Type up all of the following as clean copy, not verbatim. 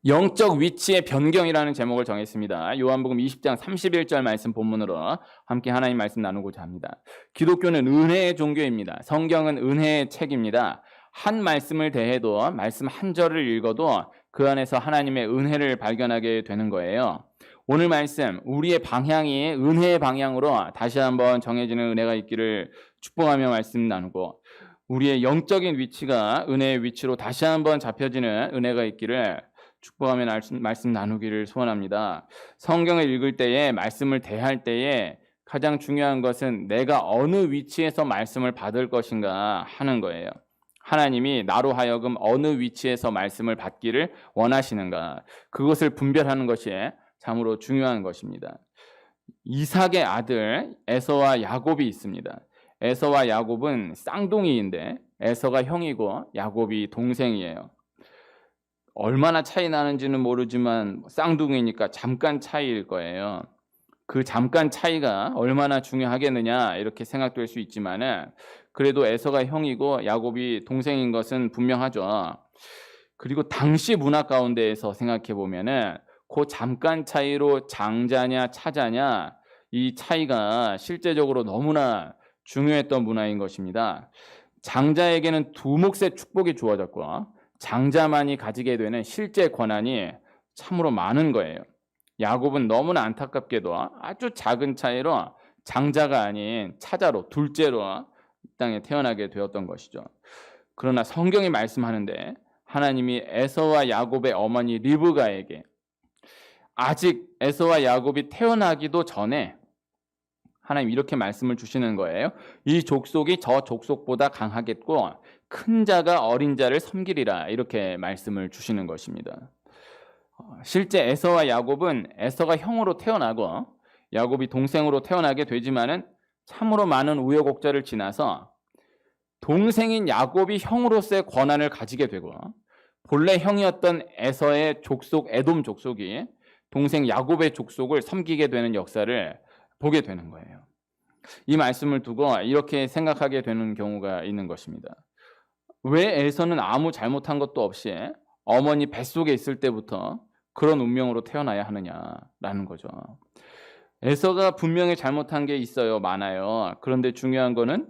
영적 위치의 변경이라는 제목을 정했습니다. 요한복음 20장 31절 말씀 본문으로 함께 하나님 말씀 나누고자 합니다. 기독교는 은혜의 종교입니다. 성경은 은혜의 책입니다. 한 말씀을 대해도 말씀 한 절을 읽어도 그 안에서 하나님의 은혜를 발견하게 되는 거예요. 오늘 말씀, 우리의 방향이 은혜의 방향으로 다시 한번 정해지는 은혜가 있기를 축복하며 말씀 나누고, 우리의 영적인 위치가 은혜의 위치로 다시 한번 잡혀지는 은혜가 있기를 축복하며 말씀 나누기를 소원합니다. 성경을 읽을 때에, 말씀을 대할 때에 가장 중요한 것은 내가 어느 위치에서 말씀을 받을 것인가 하는 거예요. 하나님이 나로 하여금 어느 위치에서 말씀을 받기를 원하시는가, 그것을 분별하는 것이 참으로 중요한 것입니다. 이삭의 아들 에서와 야곱이 있습니다. 에서와 야곱은 쌍둥이인데 에서가 형이고 야곱이 동생이에요. 얼마나 차이 나는지는 모르지만 쌍둥이니까 잠깐 차이일 거예요. 그 잠깐 차이가 얼마나 중요하겠느냐 이렇게 생각될 수 있지만은, 그래도 에서가 형이고 야곱이 동생인 것은 분명하죠. 그리고 당시 문화 가운데에서 생각해 보면은 그 잠깐 차이로 장자냐 차자냐, 이 차이가 실제적으로 너무나 중요했던 문화인 것입니다. 장자에게는 두 몫의 축복이 주어졌고 장자만이 가지게 되는 실제 권한이 참으로 많은 거예요. 야곱은 너무나 안타깝게도 아주 작은 차이로 장자가 아닌 차자로, 둘째로 이 땅에 태어나게 되었던 것이죠. 그러나 성경이 말씀하는데 하나님이 에서와 야곱의 어머니 리브가에게, 아직 에서와 야곱이 태어나기도 전에 하나님 이렇게 말씀을 주시는 거예요. 이 족속이 저 족속보다 강하겠고 큰 자가 어린 자를 섬기리라, 이렇게 말씀을 주시는 것입니다. 실제 에서와 야곱은 에서가 형으로 태어나고 야곱이 동생으로 태어나게 되지만은 참으로 많은 우여곡절을 지나서 동생인 야곱이 형으로서의 권한을 가지게 되고, 본래 형이었던 에서의 족속 에돔 족속이 동생 야곱의 족속을 섬기게 되는 역사를 보게 되는 거예요. 이 말씀을 두고 이렇게 생각하게 되는 경우가 있는 것입니다. 왜 에서는 아무 잘못한 것도 없이 어머니 뱃속에 있을 때부터 그런 운명으로 태어나야 하느냐라는 거죠. 에서가 분명히 잘못한 게 있어요. 많아요. 그런데 중요한 거는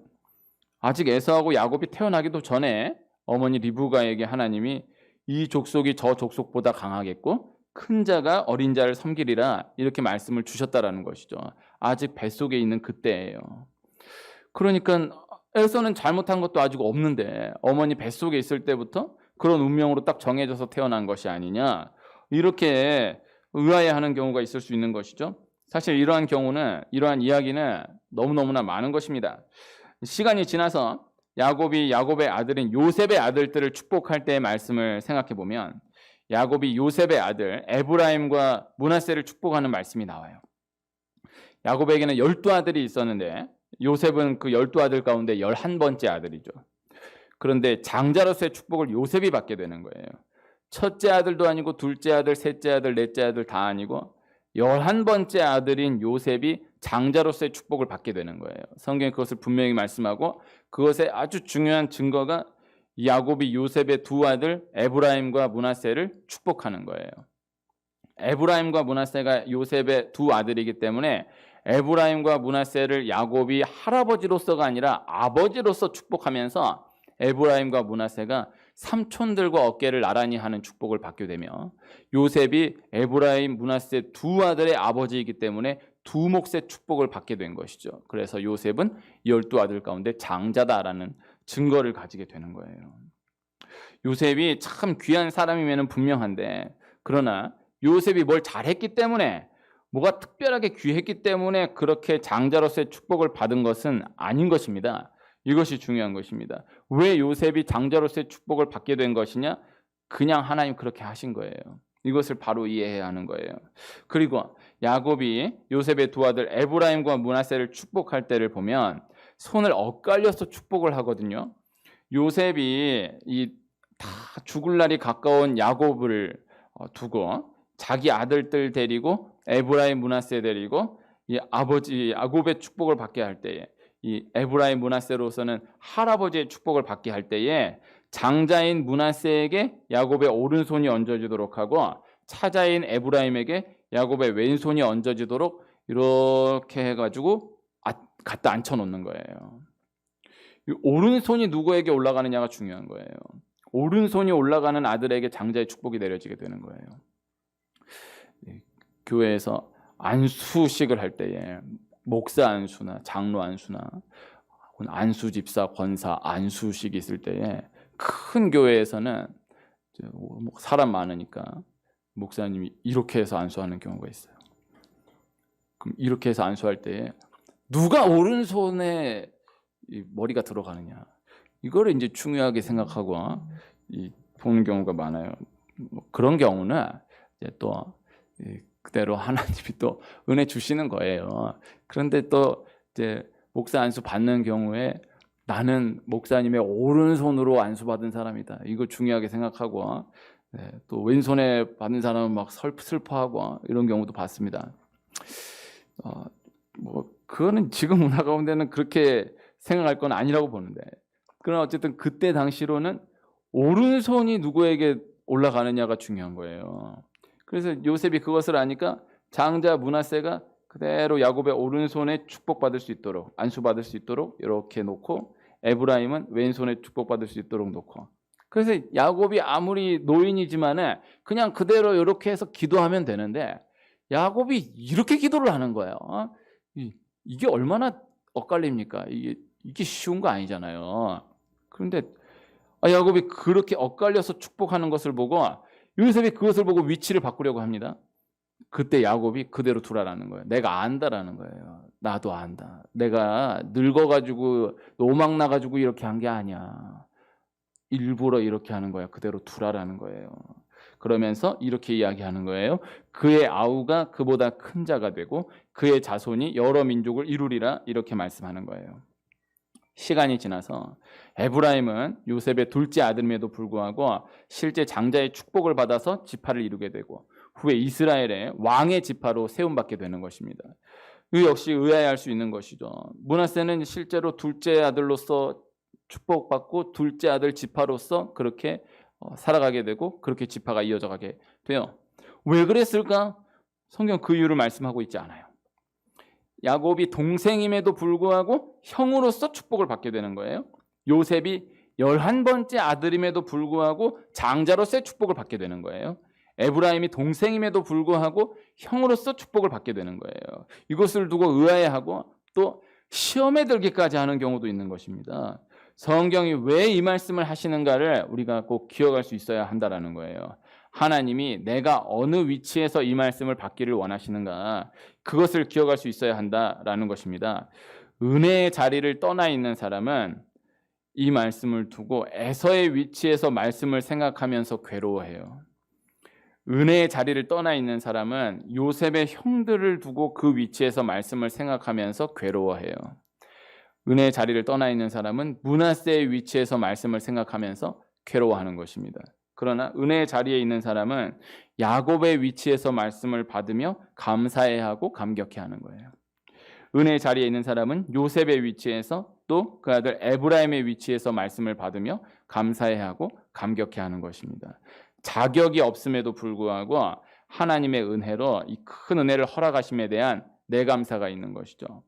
아직 에서하고 야곱이 태어나기도 전에 어머니 리브가에게 하나님이 이 족속이 저 족속보다 강하겠고 큰 자가 어린 자를 섬기리라, 이렇게 말씀을 주셨다라는 것이죠. 아직 뱃속에 있는 그때예요. 그러니까 에서는 잘못한 것도 아직 없는데 어머니 뱃속에 있을 때부터 그런 운명으로 딱 정해져서 태어난 것이 아니냐, 이렇게 의아해하는 경우가 있을 수 있는 것이죠. 사실 이러한 경우는, 이러한 이야기는 너무너무나 많은 것입니다. 시간이 지나서 야곱이 야곱의 아들인 요셉의 아들들을 축복할 때의 말씀을 생각해 보면, 야곱이 요셉의 아들 에브라임과 므낫세를 축복하는 말씀이 나와요. 야곱에게는 12아들이 있었는데 요셉은 그 12아들 가운데 11번째 아들이죠. 그런데 장자로서의 축복을 요셉이 받게 되는 거예요. 첫째 아들도 아니고 둘째 아들, 셋째 아들, 넷째 아들 다 아니고 11번째 아들인 요셉이 장자로서의 축복을 받게 되는 거예요. 성경이 그것을 분명히 말씀하고, 그것의 아주 중요한 증거가 야곱이 요셉의 두 아들 에브라임과 므낫세를 축복하는 거예요. 에브라임과 므낫세가 요셉의 두 아들이기 때문에 에브라임과 므낫세를 야곱이 할아버지로서가 아니라 아버지로서 축복하면서 에브라임과 므낫세가 삼촌들과 어깨를 나란히 하는 축복을 받게 되며, 요셉이 에브라임, 므낫세 두 아들의 아버지이기 때문에 두 몫의 축복을 받게 된 것이죠. 그래서 요셉은 12아들 가운데 장자다라는 증거를 가지게 되는 거예요. 요셉이 참 귀한 사람이면 분명한데, 그러나 요셉이 뭘 잘했기 때문에, 뭐가 특별하게 귀했기 때문에 그렇게 장자로서의 축복을 받은 것은 아닌 것입니다. 이것이 중요한 것입니다. 왜 요셉이 장자로서의 축복을 받게 된 것이냐? 그냥 하나님 그렇게 하신 거예요. 이것을 바로 이해해야 하는 거예요. 그리고 야곱이 요셉의 두 아들 에브라임과 므낫세를 축복할 때를 보면 손을 엇갈려서 축복을 하거든요. 요셉이 이 다 죽을 날이 가까운 야곱을 두고 자기 아들들 데리고 에브라임, 므낫세 데리고 이 아버지 야곱의 축복을 받게 할 때에, 이 에브라임, 므낫세로서는 할아버지의 축복을 받게 할 때에 장자인 므낫세에게 야곱의 오른손이 얹어지도록 하고 차자인 에브라임에게 야곱의 왼손이 얹어지도록 이렇게 해가지고 갖다 앉혀놓는 거예요. 이 오른손이 누구에게 올라가느냐가 중요한 거예요. 오른손이 올라가는 아들에게 장자의 축복이 내려지게 되는 거예요. 교회에서 안수식을 할 때에 목사 안수나 장로 안수나 안수 집사 권사 안수식이 있을 때에 큰 교회에서는 사람 많으니까 목사님이 이렇게 해서 안수하는 경우가 있어요. 그럼 이렇게 해서 안수할 때에 누가 오른손에 머리가 들어가느냐 이거를 이제 중요하게 생각하고 보는 경우가 많아요. 그런 경우는 이제 또 그대로 하나님이 또 은혜 주시는 거예요. 그런데 또 이제 목사 안수 받는 경우에 나는 목사님의 오른손으로 안수 받은 사람이다. 이거 중요하게 생각하고 또 왼손에 받는 사람은 막 슬퍼하고 이런 경우도 봤습니다. 뭐 그거는 지금 문화 가운데는 그렇게 생각할 건 아니라고 보는데, 그러나 어쨌든 그때 당시로는 오른손이 누구에게 올라가느냐가 중요한 거예요. 그래서 요셉이 그것을 아니까 장자 므낫세가 그대로 야곱의 오른손에 축복받을 수 있도록 안수받을 수 있도록 이렇게 놓고 에브라임은 왼손에 축복받을 수 있도록 놓고, 그래서 야곱이 아무리 노인이지만은 그냥 그대로 이렇게 해서 기도하면 되는데 야곱이 이렇게 기도를 하는 거예요. 이게 얼마나 엇갈립니까? 이게 쉬운 거 아니잖아요. 그런데 야곱이 그렇게 엇갈려서 축복하는 것을 보고 요셉이 그것을 보고 위치를 바꾸려고 합니다. 그때 야곱이 그대로 두라라는 거예요. 내가 안다라는 거예요. 나도 안다. 내가 늙어가지고 노망 나가지고 이렇게 한 게 아니야. 일부러 이렇게 하는 거야. 그대로 두라라는 거예요. 그러면서 이렇게 이야기하는 거예요. 그의 아우가 그보다 큰 자가 되고 그의 자손이 여러 민족을 이루리라, 이렇게 말씀하는 거예요. 시간이 지나서 에브라임은 요셉의 둘째 아들임에도 불구하고 실제 장자의 축복을 받아서 지파를 이루게 되고 후에 이스라엘의 왕의 지파로 세움받게 되는 것입니다. 이 역시 의아해할 수 있는 것이죠. 므낫세는 실제로 둘째 아들로서 축복받고 둘째 아들 지파로서 그렇게 살아가게 되고 그렇게 지파가 이어져 가게 돼요. 왜 그랬을까? 성경 그 이유를 말씀하고 있지 않아요. 야곱이 동생임에도 불구하고 형으로서 축복을 받게 되는 거예요. 요셉이 11번째 아들임에도 불구하고 장자로서의 축복을 받게 되는 거예요. 에브라임이 동생임에도 불구하고 형으로서 축복을 받게 되는 거예요. 이것을 두고 의아해하고 또 시험에 들기까지 하는 경우도 있는 것입니다. 성경이 왜 이 말씀을 하시는가를 우리가 꼭 기억할 수 있어야 한다는 거예요. 하나님이 내가 어느 위치에서 이 말씀을 받기를 원하시는가, 그것을 기억할 수 있어야 한다라는 것입니다. 은혜의 자리를 떠나 있는 사람은 이 말씀을 두고 에서의 위치에서 말씀을 생각하면서 괴로워해요. 은혜의 자리를 떠나 있는 사람은 요셉의 형들을 두고 그 위치에서 말씀을 생각하면서 괴로워해요. 은혜의 자리를 떠나 있는 사람은 므낫세의 위치에서 말씀을 생각하면서 괴로워하는 것입니다. 그러나 은혜의 자리에 있는 사람은 야곱의 위치에서 말씀을 받으며 감사해하고 감격해하는 거예요. 은혜의 자리에 있는 사람은 요셉의 위치에서 또 그 아들 에브라임의 위치에서 말씀을 받으며 감사해하고 감격해하는 것입니다. 자격이 없음에도 불구하고 하나님의 은혜로 이 큰 은혜를 허락하심에 대한 내감사가 있는 것이죠.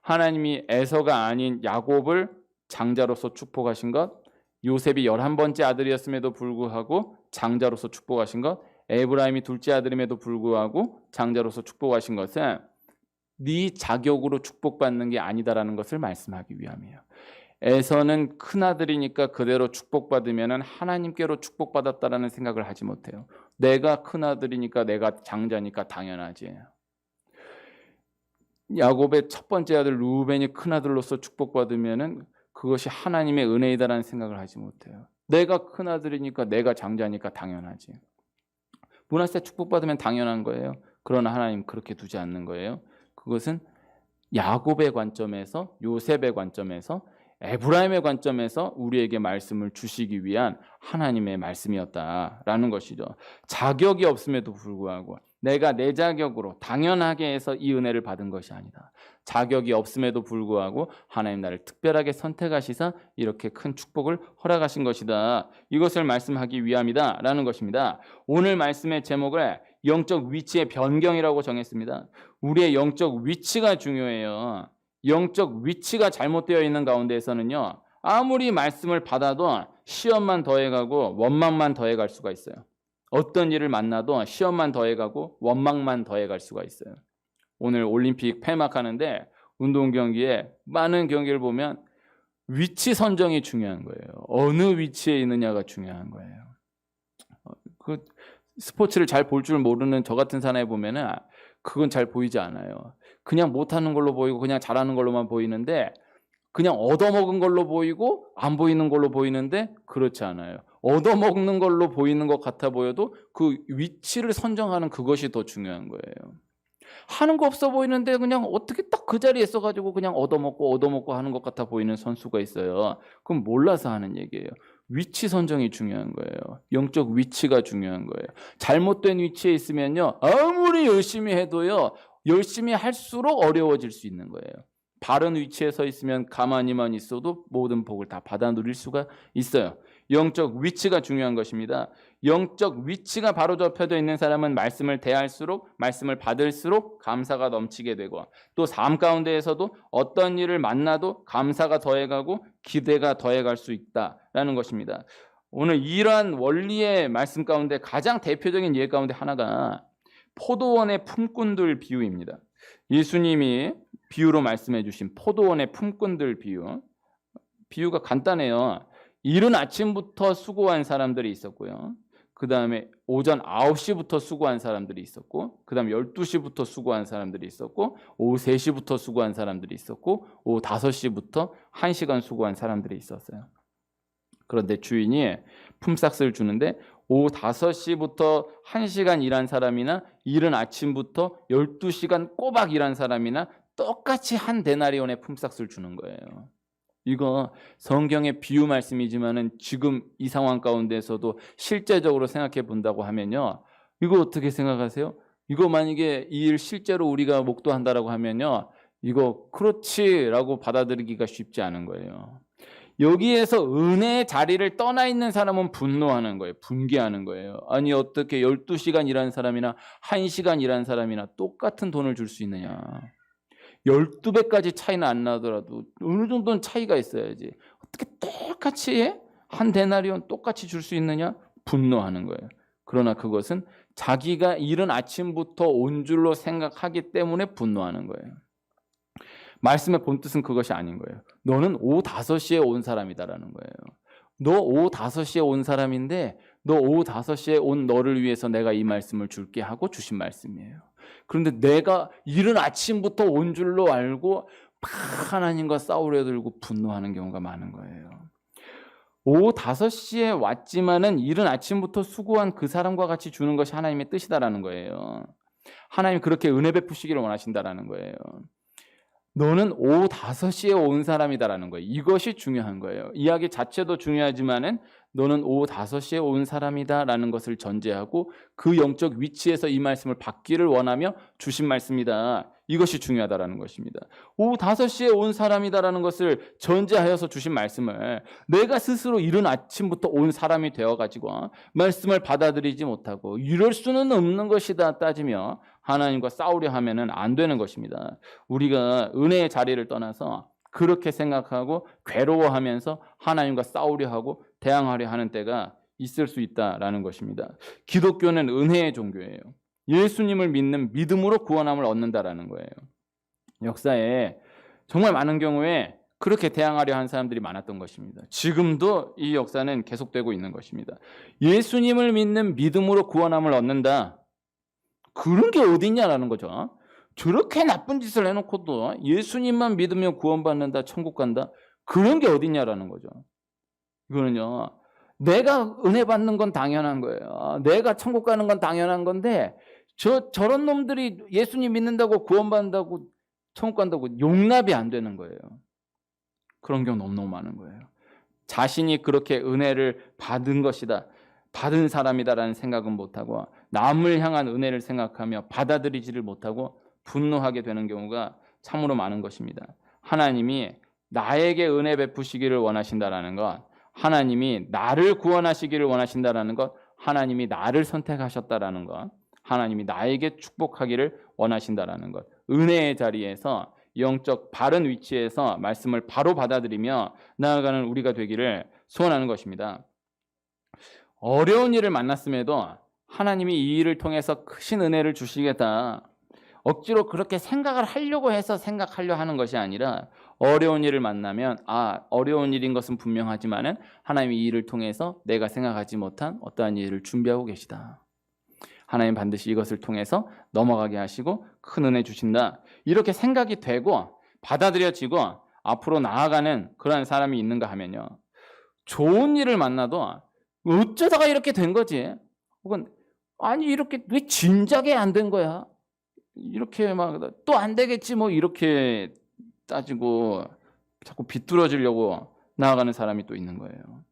하나님이 에서가 아닌 야곱을 장자로서 축복하신 것, 요셉이 11번째 아들이었음에도 불구하고 장자로서 축복하신 것, 에브라임이 둘째 아들임에도 불구하고 장자로서 축복하신 것은 네 자격으로 축복받는 게 아니다라는 것을 말씀하기 위함이에요. 에서는 큰아들이니까 그대로 축복받으면 하나님께로 축복받았다라는 생각을 하지 못해요. 내가 큰아들이니까 내가 장자니까 당연하지. 야곱의 첫 번째 아들 루벤이 큰아들로서 축복받으면 그것이 하나님의 은혜이다라는 생각을 하지 못해요. 내가 큰아들이니까 내가 장자니까 당연하지. 므낫세 축복받으면 당연한 거예요. 그러나 하나님 그렇게 두지 않는 거예요. 그것은 야곱의 관점에서, 요셉의 관점에서, 에브라임의 관점에서 우리에게 말씀을 주시기 위한 하나님의 말씀이었다라는 것이죠. 자격이 없음에도 불구하고 내가 내 자격으로 당연하게 해서 이 은혜를 받은 것이 아니다. 자격이 없음에도 불구하고 하나님 나를 특별하게 선택하시사 이렇게 큰 축복을 허락하신 것이다. 이것을 말씀하기 위함이다라는 것입니다. 오늘 말씀의 제목을 영적 위치의 변경이라고 정했습니다. 우리의 영적 위치가 중요해요. 영적 위치가 잘못되어 있는 가운데에서는요, 아무리 말씀을 받아도 시험만 더해가고 원망만 더해갈 수가 있어요. 어떤 일을 만나도 시험만 더해가고 원망만 더해갈 수가 있어요. 오늘 올림픽 폐막하는데 운동 경기에 많은 경기를 보면 위치 선정이 중요한 거예요. 어느 위치에 있느냐가 중요한 거예요. 그 스포츠를 잘 볼 줄 모르는 저 같은 사람에 보면은 그건 잘 보이지 않아요. 그냥 못하는 걸로 보이고 그냥 잘하는 걸로만 보이는데, 그냥 얻어먹은 걸로 보이고 안 보이는 걸로 보이는데 그렇지 않아요. 얻어먹는 걸로 보이는 것 같아 보여도 그 위치를 선정하는 그것이 더 중요한 거예요. 하는 거 없어 보이는데 그냥 어떻게 딱 그 자리에 있어가지고 그냥 얻어먹고 하는 것 같아 보이는 선수가 있어요. 그럼 몰라서 하는 얘기예요. 위치 선정이 중요한 거예요. 영적 위치가 중요한 거예요. 잘못된 위치에 있으면요, 아무리 열심히 해도요, 열심히 할수록 어려워질 수 있는 거예요. 바른 위치에 서 있으면 가만히만 있어도 모든 복을 다 받아 누릴 수가 있어요. 영적 위치가 중요한 것입니다. 영적 위치가 바로 접혀져 있는 사람은 말씀을 대할수록, 말씀을 받을수록 감사가 넘치게 되고, 또 삶 가운데에서도 어떤 일을 만나도 감사가 더해가고 기대가 더해갈 수 있다라는 것입니다. 오늘 이러한 원리의 말씀 가운데 가장 대표적인 예 가운데 하나가 포도원의 품꾼들 비유입니다. 예수님이 비유로 말씀해 주신 포도원의 품꾼들 비유가 간단해요. 이른 아침부터 수고한 사람들이 있었고요. 그 다음에 오전 9시부터 수고한 사람들이 있었고, 그 다음에 12시부터 수고한 사람들이 있었고, 오후 3시부터 수고한 사람들이 있었고, 오후 5시부터 1시간 수고한 사람들이 있었어요. 그런데 주인이 품삯을 주는데 오후 5시부터 1시간 일한 사람이나 이른 아침부터 12시간 꼬박 일한 사람이나 똑같이 한 데나리온의 품삯을 주는 거예요. 이거 성경의 비유 말씀이지만은 지금 이 상황 가운데서도 실제적으로 생각해 본다고 하면요, 이거 어떻게 생각하세요? 이거 만약에 이 일 실제로 우리가 목도한다라고 하면요, 이거 그렇지라고 받아들이기가 쉽지 않은 거예요. 여기에서 은혜의 자리를 떠나 있는 사람은 분노하는 거예요. 분개하는 거예요. 아니 어떻게 12시간 일하는 사람이나 1시간 일하는 사람이나 똑같은 돈을 줄 수 있느냐. 12배까지 차이는 안 나더라도 어느 정도는 차이가 있어야지. 어떻게 똑같이 한 데나리온 똑같이 줄 수 있느냐? 분노하는 거예요. 그러나 그것은 자기가 이른 아침부터 온 줄로 생각하기 때문에 분노하는 거예요. 말씀의 본뜻은 그것이 아닌 거예요. 너는 오후 5시에 온 사람이다라는 거예요. 너 오후 5시에 온 사람인데 너 오후 5시에 온 너를 위해서 내가 이 말씀을 줄게 하고 주신 말씀이에요. 그런데 내가 이른 아침부터 온 줄로 알고 하나님과 싸우려 들고 분노하는 경우가 많은 거예요. 오후 5시에 왔지만은 이른 아침부터 수고한 그 사람과 같이 주는 것이 하나님의 뜻이다라는 거예요. 하나님이 그렇게 은혜 베푸시기를 원하신다라는 거예요. 너는 오후 5시에 온 사람이다라는 거예요. 이것이 중요한 거예요. 이야기 자체도 중요하지만은 너는 오후 5시에 온 사람이다라는 것을 전제하고 그 영적 위치에서 이 말씀을 받기를 원하며 주신 말씀이다. 이것이 중요하다라는 것입니다. 오후 5시에 온 사람이다라는 것을 전제하여서 주신 말씀을 내가 스스로 이른 아침부터 온 사람이 되어가지고 말씀을 받아들이지 못하고 이럴 수는 없는 것이다 따지며 하나님과 싸우려 하면은 안 되는 것입니다. 우리가 은혜의 자리를 떠나서 그렇게 생각하고 괴로워하면서 하나님과 싸우려 하고 대항하려 하는 때가 있을 수 있다라는 것입니다. 기독교는 은혜의 종교예요. 예수님을 믿는 믿음으로 구원함을 얻는다라는 거예요. 역사에 정말 많은 경우에 그렇게 대항하려 한 사람들이 많았던 것입니다. 지금도 이 역사는 계속되고 있는 것입니다. 예수님을 믿는 믿음으로 구원함을 얻는다. 그런 게 어딨냐라는 거죠. 저렇게 나쁜 짓을 해놓고도 예수님만 믿으면 구원받는다, 천국 간다. 그런 게 어딨냐라는 거죠. 이거는요, 내가 은혜 받는 건 당연한 거예요. 내가 천국 가는 건 당연한 건데 저런 놈들이 예수님 믿는다고 구원받는다고 천국 간다고 용납이 안 되는 거예요. 그런 경우 너무너무 많은 거예요. 자신이 그렇게 은혜를 받은 것이다, 받은 사람이다라는 생각은 못하고 남을 향한 은혜를 생각하며 받아들이지를 못하고 분노하게 되는 경우가 참으로 많은 것입니다. 하나님이 나에게 은혜 베푸시기를 원하신다라는 것, 하나님이 나를 구원하시기를 원하신다라는 것, 하나님이 나를 선택하셨다라는 것, 하나님이 나에게 축복하기를 원하신다라는 것, 은혜의 자리에서 영적 바른 위치에서 말씀을 바로 받아들이며 나아가는 우리가 되기를 소원하는 것입니다. 어려운 일을 만났음에도 하나님이 이 일을 통해서 크신 은혜를 주시겠다, 억지로 그렇게 생각을 하려고 해서 생각하려 하는 것이 아니라 어려운 일을 만나면 어려운 일인 것은 분명하지만은 하나님이 이 일을 통해서 내가 생각하지 못한 어떠한 일을 준비하고 계시다. 하나님 반드시 이것을 통해서 넘어가게 하시고 큰 은혜 주신다. 이렇게 생각이 되고 받아들여지고 앞으로 나아가는 그러한 사람이 있는가 하면요, 좋은 일을 만나도 어쩌다가 이렇게 된 거지, 혹은 아니 이렇게 왜 진작에 안 된 거야, 이렇게 막 또 안 되겠지 뭐 이렇게 따지고 자꾸 비뚤어지려고 나아가는 사람이 또 있는 거예요.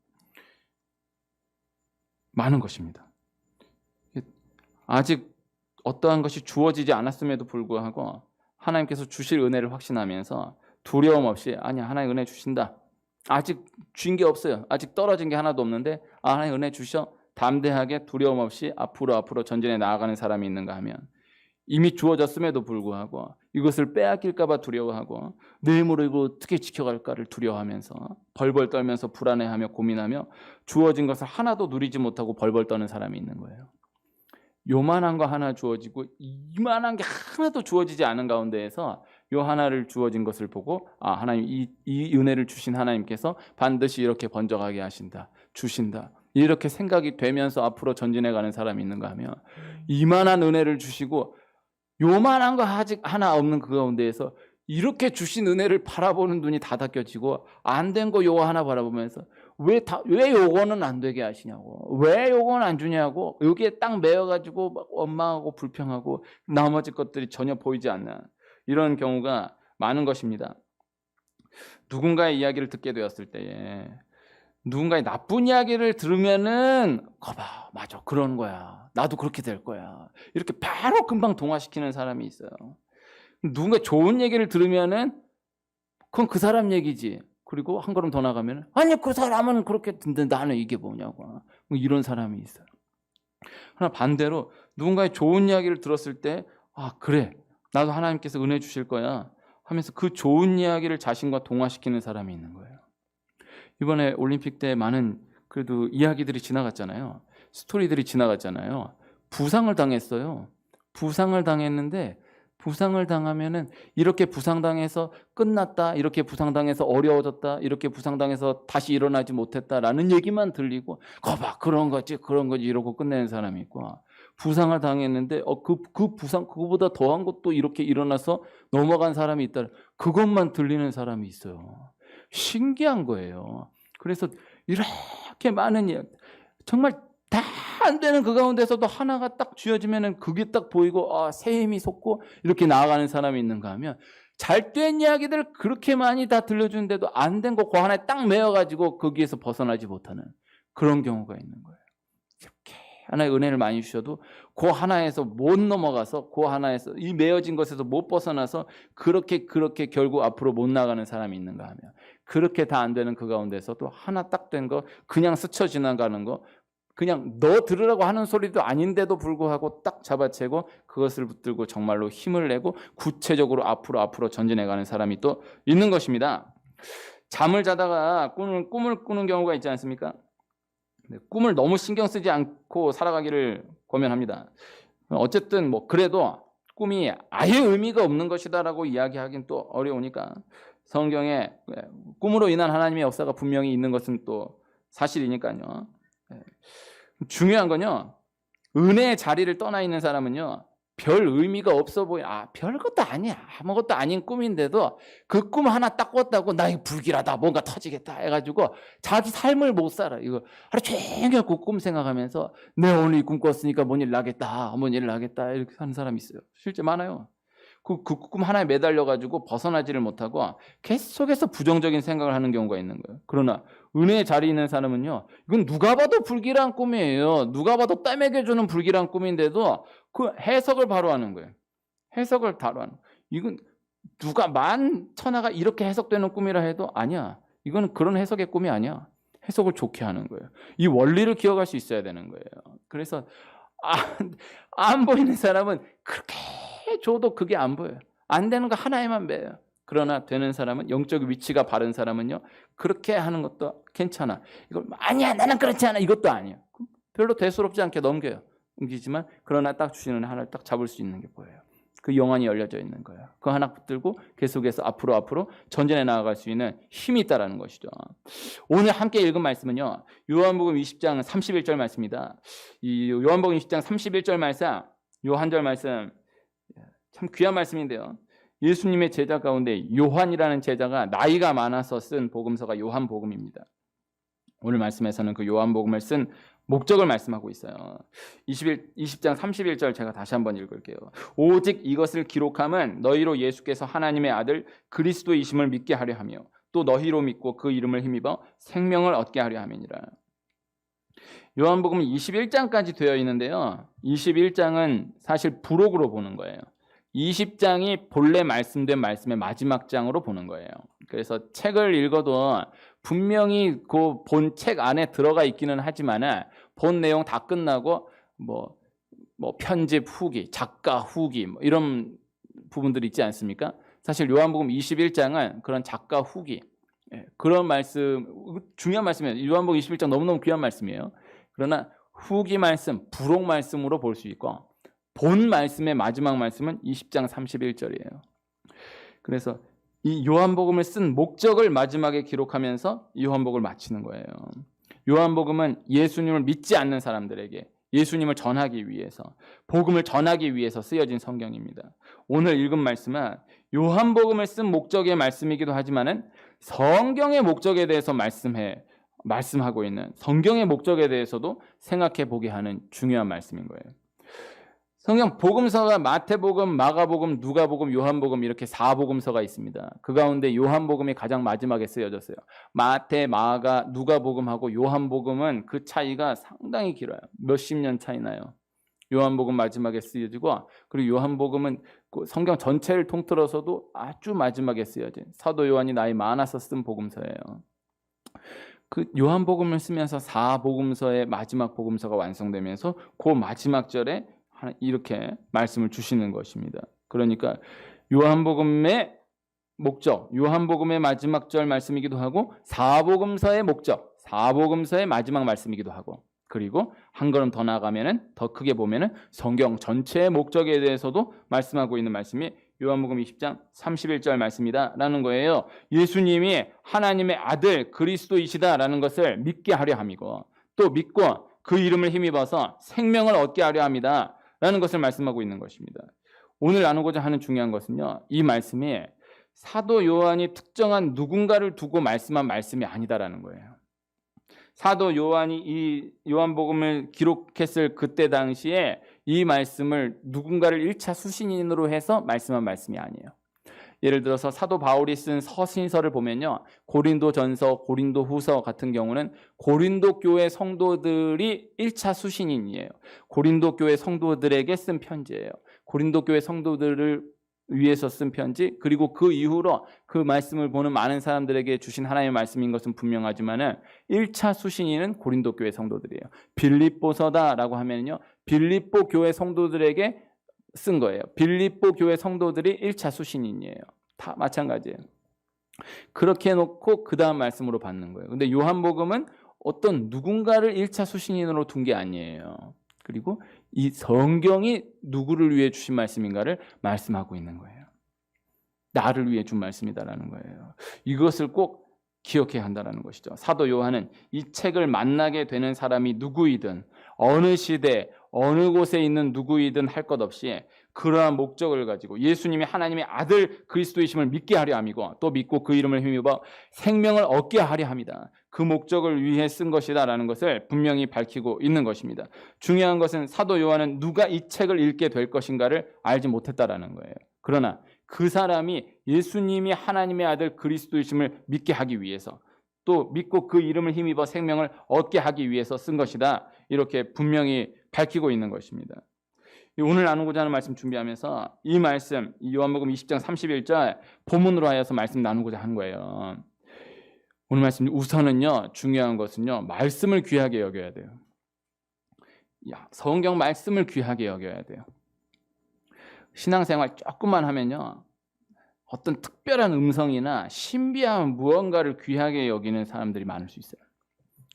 많은 것입니다. 아직 어떠한 것이 주어지지 않았음에도 불구하고 하나님께서 주실 은혜를 확신하면서 두려움 없이 아니 하나님 은혜 주신다, 아직 준 게 없어요, 아직 떨어진 게 하나도 없는데 하나님 은혜 주셔, 담대하게 두려움 없이 앞으로 전진해 나아가는 사람이 있는가 하면 이미 주어졌음에도 불구하고 이것을 빼앗길까 봐 두려워하고 내 힘으로 이거 어떻게 지켜갈까를 두려워하면서 벌벌 떨면서 불안해하며 고민하며 주어진 것을 하나도 누리지 못하고 벌벌 떠는 사람이 있는 거예요. 요만한 거 하나 주어지고 이만한 게 하나도 주어지지 않은 가운데에서 요 하나를 주어진 것을 보고 하나님 이 은혜를 주신 하나님께서 반드시 이렇게 번져가게 하신다, 주신다, 이렇게 생각이 되면서 앞으로 전진해가는 사람이 있는가 하면 이만한 은혜를 주시고 요만한 거 아직 하나 없는 그 가운데에서 이렇게 주신 은혜를 바라보는 눈이 다 닫혀지고 안 된 거 요거 하나 바라보면서 왜 요거는 안 되게 하시냐고, 왜 요거는 안 주냐고, 여기에 딱 매여가지고 막 원망하고 불평하고 나머지 것들이 전혀 보이지 않는 이런 경우가 많은 것입니다. 누군가의 이야기를 듣게 되었을 때에 누군가의 나쁜 이야기를 들으면은 거봐, 맞아, 그런 거야, 나도 그렇게 될 거야, 이렇게 바로 금방 동화시키는 사람이 있어요. 누군가 좋은 얘기를 들으면은 그건 그 사람 얘기지, 그리고 한 걸음 더 나가면 아니 그 사람은 그렇게 듣는데 나는 이게 뭐냐고, 이런 사람이 있어요. 그러나 반대로 누군가의 좋은 이야기를 들었을 때 그래, 나도 하나님께서 은혜 주실 거야 하면서 그 좋은 이야기를 자신과 동화시키는 사람이 있는 거예요. 이번에 올림픽 때 많은 그래도 이야기들이 지나갔잖아요. 스토리들이 지나갔잖아요. 부상을 당했어요. 부상을 당했는데 부상을 당하면은 이렇게 부상당해서 끝났다, 이렇게 부상당해서 어려워졌다, 이렇게 부상당해서 다시 일어나지 못했다라는 얘기만 들리고 거봐 그런 거지 이러고 끝내는 사람이 있고, 부상을 당했는데 그 부상 그거보다 더한 것도 이렇게 일어나서 넘어간 사람이 있다, 그것만 들리는 사람이 있어요. 신기한 거예요. 그래서 이렇게 많은 정말 다 안 되는 그 가운데서도 하나가 딱 쥐어지면은 그게 딱 보이고 새 힘이 솟고 이렇게 나아가는 사람이 있는가 하면 잘된 이야기들 그렇게 많이 다 들려주는데도 안 된 거 그 하나에 딱 매여가지고 거기에서 벗어나지 못하는 그런 경우가 있는 거예요. 이렇게 하나의 은혜를 많이 주셔도 그 하나에서 못 넘어가서 그 하나에서 이 매여진 것에서 못 벗어나서 그렇게 결국 앞으로 못 나가는 사람이 있는가 하면 그렇게 다 안 되는 그 가운데서도 하나 딱 된 거 그냥 스쳐 지나가는 거, 그냥 너 들으라고 하는 소리도 아닌데도 불구하고 딱 잡아채고 그것을 붙들고 정말로 힘을 내고 구체적으로 앞으로 전진해가는 사람이 또 있는 것입니다. 잠을 자다가 꿈을 꾸는 경우가 있지 않습니까? 꿈을 너무 신경 쓰지 않고 살아가기를 권면합니다. 어쨌든 그래도 꿈이 아예 의미가 없는 것이다라고 이야기하긴 또 어려우니까 성경에 꿈으로 인한 하나님의 역사가 분명히 있는 것은 또 사실이니까요. 중요한 건요, 은혜의 자리를 떠나 있는 사람은요 별 의미가 없어 보여, 별것도 아니야, 아무것도 아닌 꿈인데도 그 꿈 하나 딱 꿨다고 나 이거 불길하다, 뭔가 터지겠다 해가지고 자기 삶을 못 살아. 이거 하루 종일 그 꿈 생각하면서 내 오늘 이 꿈 꿨으니까 뭔 일 나겠다 이렇게 하는 사람이 있어요. 실제 많아요. 그 꿈 하나에 매달려가지고 벗어나지를 못하고 계속해서 부정적인 생각을 하는 경우가 있는 거예요. 그러나 은혜의 자리에 있는 사람은요, 이건 누가 봐도 불길한 꿈이에요. 누가 봐도 떼매겨주는 불길한 꿈인데도 그 해석을 바로 하는 거예요. 해석을 바로 하는 거예요. 이건 누가 만천하가 이렇게 해석되는 꿈이라 해도 아니야. 이건 그런 해석의 꿈이 아니야. 해석을 좋게 하는 거예요. 이 원리를 기억할 수 있어야 되는 거예요. 그래서 안 보이는 사람은 그렇게 줘도 그게 안 보여요. 안 되는 거 하나에만 매요. 그러나 되는 사람은, 영적 위치가 바른 사람은요, 그렇게 하는 것도 괜찮아. 이걸 아니야, 나는 그렇지 않아, 이것도 아니야. 별로 대수롭지 않게 넘기지만 그러나 딱 주시는 하나를 딱 잡을 수 있는 게 보여요. 그 영안이 열려져 있는 거예요. 그 하나 붙들고 계속해서 앞으로 전진해 나아갈 수 있는 힘이 있다는 것이죠. 오늘 함께 읽은 말씀은요, 요한복음 20장 31절 말씀입니다. 이 요한복음 20장 31절 말씀, 요 한 절 말씀 참 귀한 말씀인데요. 예수님의 제자 가운데 요한이라는 제자가 나이가 많아서 쓴 복음서가 요한복음입니다. 오늘 말씀에서는 그 요한복음을 쓴 목적을 말씀하고 있어요. 20장 31절 제가 다시 한번 읽을게요. 오직 이것을 기록함은 너희로 예수께서 하나님의 아들 그리스도이심을 믿게 하려 하며 또 너희로 믿고 그 이름을 힘입어 생명을 얻게 하려 함이니라. 요한복음은 21장까지 되어 있는데요. 21장은 사실 부록으로 보는 거예요. 20장이 본래 말씀된 말씀의 마지막 장으로 보는 거예요. 그래서 책을 읽어도 분명히 그 본 책 안에 들어가 있기는 하지만 본 내용 다 끝나고 뭐 편집 후기, 작가 후기 이런 부분들이 있지 않습니까? 사실 요한복음 21장은 그런 작가 후기, 그런 말씀, 중요한 말씀이에요. 요한복음 21장 너무너무 귀한 말씀이에요. 그러나 후기 말씀, 부록 말씀으로 볼 수 있고 본 말씀의 마지막 말씀은 20장 31절이에요. 그래서 이 요한복음을 쓴 목적을 마지막에 기록하면서 이 요한복음을 마치는 거예요. 요한복음은 예수님을 믿지 않는 사람들에게 예수님을 전하기 위해서, 복음을 전하기 위해서 쓰여진 성경입니다. 오늘 읽은 말씀은 요한복음을 쓴 목적의 말씀이기도 하지만은 성경의 목적에 대해서 말씀하고 있는, 성경의 목적에 대해서도 생각해 보게 하는 중요한 말씀인 거예요. 성경 복음서가 마태복음, 마가복음, 누가복음, 요한복음 이렇게 4복음서가 있습니다. 그 가운데 요한복음이 가장 마지막에 쓰여졌어요. 마태, 마가, 누가복음하고 요한복음은 그 차이가 상당히 길어요. 몇십 년 차이 나요. 요한복음 마지막에 쓰여지고, 그리고 요한복음은 성경 전체를 통틀어서도 아주 마지막에 쓰여진, 사도 요한이 나이 많아서 쓴 복음서예요. 그 요한복음을 쓰면서 4복음서의 마지막 복음서가 완성되면서 그 마지막 절에 이렇게 말씀을 주시는 것입니다. 그러니까 요한복음의 목적, 요한복음의 마지막 절 말씀이기도 하고 4복음서의 목적, 4복음서의 마지막 말씀이기도 하고, 그리고 한 걸음 더 나아가면은, 더 크게 보면은 성경 전체의 목적에 대해서도 말씀하고 있는 말씀이 요한복음 20장 31절 말씀이다라는 거예요. 예수님이 하나님의 아들 그리스도이시다라는 것을 믿게 하려 함이고, 또 믿고 그 이름을 힘입어서 생명을 얻게 하려 합니다 라는 것을 말씀하고 있는 것입니다. 오늘 나누고자 하는 중요한 것은요, 이 말씀이 사도 요한이 특정한 누군가를 두고 말씀한 말씀이 아니다라는 거예요. 사도 요한이 이 요한복음을 기록했을 그때 당시에 이 말씀을 누군가를 1차 수신인으로 해서 말씀한 말씀이 아니에요. 예를 들어서 사도 바울이 쓴 서신서를 보면요, 고린도전서, 고린도후서 같은 경우는 고린도 교회 성도들이 1차 수신인이에요. 고린도 교회 성도들에게 쓴 편지예요. 고린도 교회 성도들을 위해서 쓴 편지, 그리고 그 이후로 그 말씀을 보는 많은 사람들에게 주신 하나님의 말씀인 것은 분명하지만은 1차 수신인은 고린도 교회 성도들이에요. 빌립보서다라고 하면요, 빌립보 교회 성도들에게 쓴 거예요. 빌립보 교회 성도들이 1차 수신인이에요. 다 마찬가지예요. 그렇게 해놓고 그 다음 말씀으로 받는 거예요. 근데 요한복음은 어떤 누군가를 1차 수신인으로 둔 게 아니에요. 그리고 이 성경이 누구를 위해 주신 말씀인가를 말씀하고 있는 거예요. 나를 위해 준 말씀이다라는 거예요. 이것을 꼭 기억해야 한다는 것이죠. 사도 요한은 이 책을 만나게 되는 사람이 누구이든 어느 시대 어느 곳에 있는 누구이든 할 것 없이 그러한 목적을 가지고 예수님이 하나님의 아들 그리스도이심을 믿게 하려 함이고, 또 믿고 그 이름을 힘입어 생명을 얻게 하려 합니다. 그 목적을 위해 쓴 것이다라는 것을 분명히 밝히고 있는 것입니다. 중요한 것은 사도 요한은 누가 이 책을 읽게 될 것인가를 알지 못했다라는 거예요. 그러나 그 사람이 예수님이 하나님의 아들 그리스도이심을 믿게 하기 위해서, 또 믿고 그 이름을 힘입어 생명을 얻게 하기 위해서 쓴 것이다, 이렇게 분명히 밝히고 있는 것입니다. 오늘 나누고자 하는 말씀 준비하면서 이 말씀, 이 요한복음 20장 31절 본문으로 하여서 말씀 나누고자 하는 거예요. 오늘 말씀 우선은요, 중요한 것은요, 말씀을 귀하게 여겨야 돼요. 성경 말씀을 귀하게 여겨야 돼요. 신앙생활 조금만 하면요, 어떤 특별한 음성이나 신비한 무언가를 귀하게 여기는 사람들이 많을 수 있어요.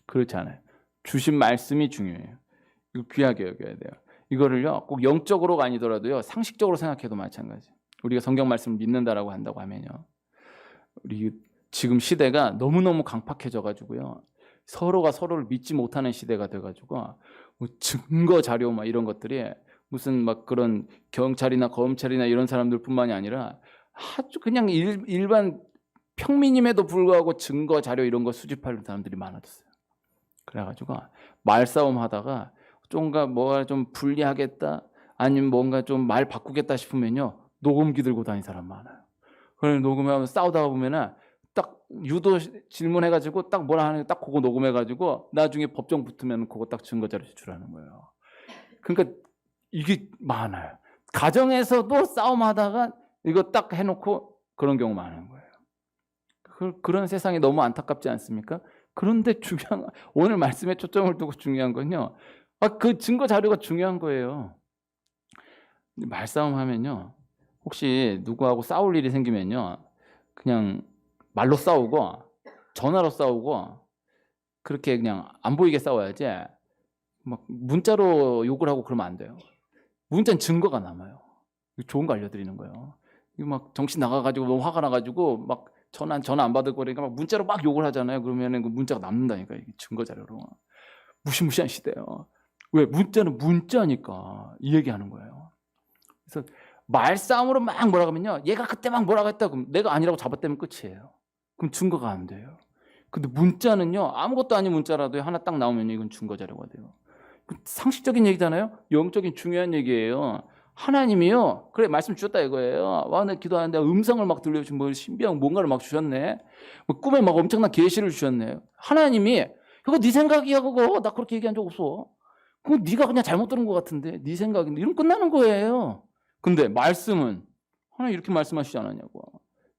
그렇지 않아요. 주신 말씀이 중요해요. 이거 귀하게 여겨야 돼요. 이거를요, 꼭 영적으로가 아니더라도요, 상식적으로 생각해도 마찬가지. 우리가 성경 말씀을 믿는다라고 한다고 하면요, 우리 지금 시대가 너무너무 강팍해져 가지고요, 서로가 서로를 믿지 못하는 시대가 돼 가지고 뭐 증거 자료 막 이런 것들이 무슨 막 그런 경찰이나 검찰이나 이런 사람들뿐만이 아니라 아주 그냥 일반 평민임에도 불구하고 증거 자료 이런 거 수집하는 사람들이 많아졌어요. 그래가지고 말싸움 하다가 뭐가 좀 불리하겠다, 아니면 뭔가 좀 말 바꾸겠다 싶으면요, 녹음기 들고 다니는 사람 많아요. 그래서 녹음하면 싸우다가 보면은 딱 유도 질문해가지고 딱 뭐라 하는 딱 그거 녹음해가지고 나중에 법정 붙으면 그거 딱 증거 자료 제출하는 거예요. 그러니까 이게 많아요. 가정에서도 싸움하다가 이거 딱 해놓고 그런 경우 많은 거예요. 그런 세상이 너무 안타깝지 않습니까? 그런데 중요한, 오늘 말씀에 초점을 두고 중요한 건요, 그 증거 자료가 중요한 거예요. 말싸움 하면요, 혹시 누구하고 싸울 일이 생기면요, 그냥 말로 싸우고 전화로 싸우고 그렇게 그냥 안 보이게 싸워야지, 막 문자로 욕을 하고 그러면 안 돼요. 문자는 증거가 남아요. 좋은 거 알려드리는 거예요. 이거 막 정신 나가가지고 너무 화가 나가지고 막 전화 안 받을 거니까 막 문자로 막 욕을 하잖아요. 그러면은 그 문자가 남는다니까, 이게 증거 자료로. 무시무시한 시대예요. 왜? 문자는 문자니까 이 얘기하는 거예요. 그래서 말싸움으로 막 뭐라고 하면요, 얘가 그때 막 뭐라고 했다 그럼 내가 아니라고 잡아떼면 끝이에요. 그럼 증거가 안 돼요. 근데 문자는요, 아무것도 아닌 문자라도 하나 딱 나오면 이건 증거 자료가 돼요. 상식적인 얘기잖아요. 영적인 중요한 얘기예요. 하나님이요, 그래 말씀 주셨다 이거예요. 와, 내 기도하는데 음성을 막 들려주신 뭐 신비한 뭔가를 막 주셨네. 뭐 꿈에 막 엄청난 계시를 주셨네. 하나님이 그거 네 생각이야, 그거 나 그렇게 얘기한 적 없어. 그거 네가 그냥 잘못 들은 것 같은데, 네 생각인데, 이러면 끝나는 거예요. 근데 말씀은 하나님 이렇게 말씀하시지 않았냐고.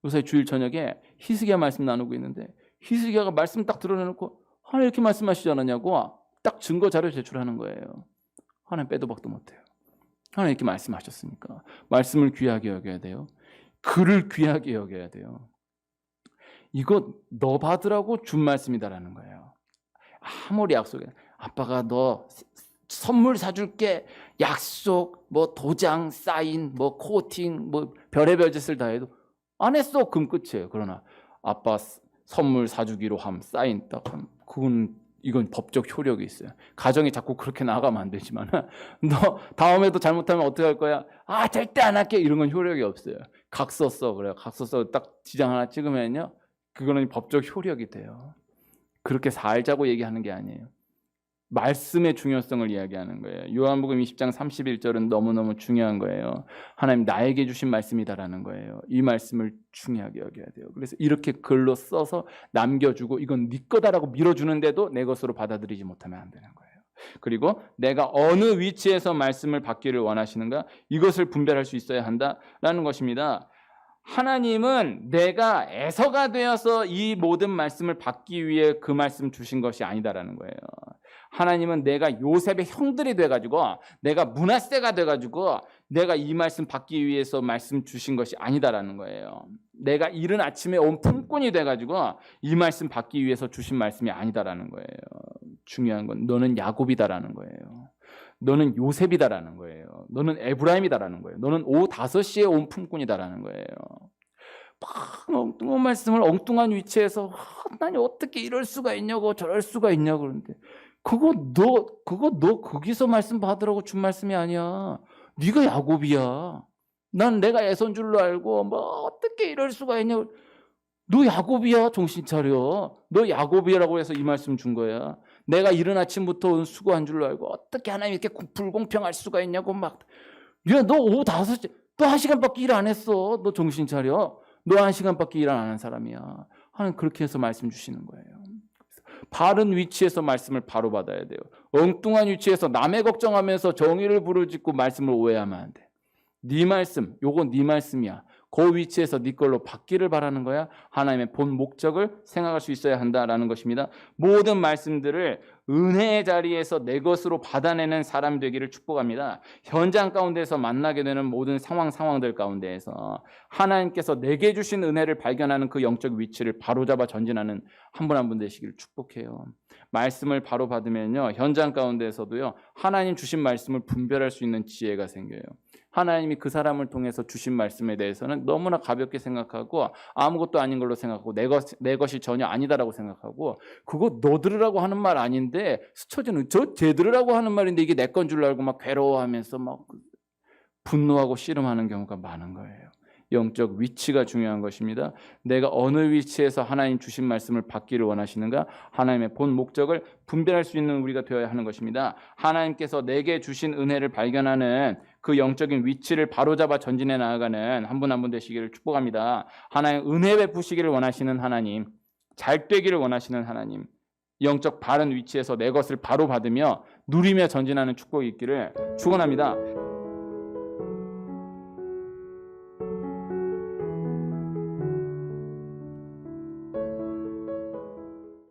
요새 주일 저녁에 히스기야 말씀 나누고 있는데 히스기야가 말씀 딱 드러내놓고 하나님 이렇게 말씀하시지 않았냐고 딱 증거 자료 제출하는 거예요. 하나님 빼도 박도 못해요. 하나님 이렇게 말씀하셨으니까 말씀을 귀하게 여겨야 돼요. 글을 귀하게 여겨야 돼요. 이거 너 받으라고 준 말씀이다라는 거예요. 아무리 약속해, 아빠가 너 선물 사줄게, 약속, 뭐 도장, 사인, 뭐 코팅, 뭐 별의별 짓을 다 해도 안 했어, 그럼 끝이에요. 그러나 아빠 선물 사주기로 함, 사인 딱 함, 이건 법적 효력이 있어요. 가정이 자꾸 그렇게 나가면 안 되지만 너 다음에도 잘못하면 어떻게 할 거야? 아, 절대 안 할게, 이런 건 효력이 없어요. 각서 써, 그래요. 각서 써 딱 지장 하나 찍으면요, 그거는 법적 효력이 돼요. 그렇게 살자고 얘기하는 게 아니에요. 말씀의 중요성을 이야기하는 거예요. 요한복음 20장 31절은 너무너무 중요한 거예요. 하나님 나에게 주신 말씀이다라는 거예요. 이 말씀을 중요하게 여겨야 돼요. 그래서 이렇게 글로 써서 남겨주고 이건 네 거다라고 밀어주는데도 내 것으로 받아들이지 못하면 안 되는 거예요. 그리고 내가 어느 위치에서 말씀을 받기를 원하시는가, 이것을 분별할 수 있어야 한다라는 것입니다. 하나님은 내가 애서가 되어서 이 모든 말씀을 받기 위해 그 말씀 주신 것이 아니다라는 거예요. 하나님은 내가 요셉의 형들이 돼가지고, 내가 므낫세가 돼가지고 내가 이 말씀 받기 위해서 말씀 주신 것이 아니다라는 거예요. 내가 이른 아침에 온 품꾼이 돼가지고 이 말씀 받기 위해서 주신 말씀이 아니다라는 거예요. 중요한 건 너는 야곱이다라는 거예요. 너는 요셉이다라는 거예요. 너는 에브라임이다라는 거예요. 너는 오후 5시에 온 품꾼이다라는 거예요. 막 엉뚱한 말씀을 엉뚱한 위치에서 하나님 어떻게 이럴 수가 있냐고 저럴 수가 있냐고 그러는데, 그거 너 거기서 말씀 받으라고 준 말씀이 아니야. 네가 야곱이야. 난 내가 애선 줄로 알고 뭐 어떻게 이럴 수가 있냐고. 너 야곱이야, 정신 차려. 너 야곱이라고 해서 이 말씀 준 거야. 내가 이른 아침부터 수고한 줄로 알고 어떻게 하나님 이렇게 불공평할 수가 있냐고 막. 야, 너 오후 5시, 너 1시간밖에 일 안 했어. 너 정신 차려. 너 1시간밖에 일 안 하는 사람이야. 하나님 그렇게 해서 말씀 주시는 거예요. 바른 위치에서 말씀을 바로 받아야 돼요. 엉뚱한 위치에서 남의 걱정하면서 정의를 부르짖고 말씀을 오해하면 안 돼. 네 말씀, 요건 네 말씀이야. 그 위치에서 네 걸로 받기를 바라는 거야. 하나님의 본 목적을 생각할 수 있어야 한다라는 것입니다. 모든 말씀들을 은혜의 자리에서 내 것으로 받아내는 사람 되기를 축복합니다. 현장 가운데서 만나게 되는 모든 상황들 가운데에서 하나님께서 내게 주신 은혜를 발견하는 그 영적 위치를 바로잡아 전진하는 한 분 한 분 되시기를 축복해요. 말씀을 바로 받으면요, 현장 가운데서도요, 하나님 주신 말씀을 분별할 수 있는 지혜가 생겨요. 하나님이 그 사람을 통해서 주신 말씀에 대해서는 너무나 가볍게 생각하고 아무것도 아닌 걸로 생각하고 내 것이 전혀 아니다라고 생각하고, 그거 너 들으라고 하는 말 아닌데 스쳐지는 쟤 들으라고 하는 말인데 이게 내 건 줄 알고 막 괴로워하면서 막 분노하고 씨름하는 경우가 많은 거예요. 영적 위치가 중요한 것입니다. 내가 어느 위치에서 하나님 주신 말씀을 받기를 원하시는가, 하나님의 본 목적을 분별할 수 있는 우리가 되어야 하는 것입니다. 하나님께서 내게 주신 은혜를 발견하는 그 영적인 위치를 바로잡아 전진해 나아가는 한 분 한 분 되시기를 축복합니다. 하나님 은혜 베푸시기를 원하시는 하나님, 잘 되기를 원하시는 하나님, 영적 바른 위치에서 내 것을 바로 받으며 누리며 전진하는 축복이 있기를 축원합니다.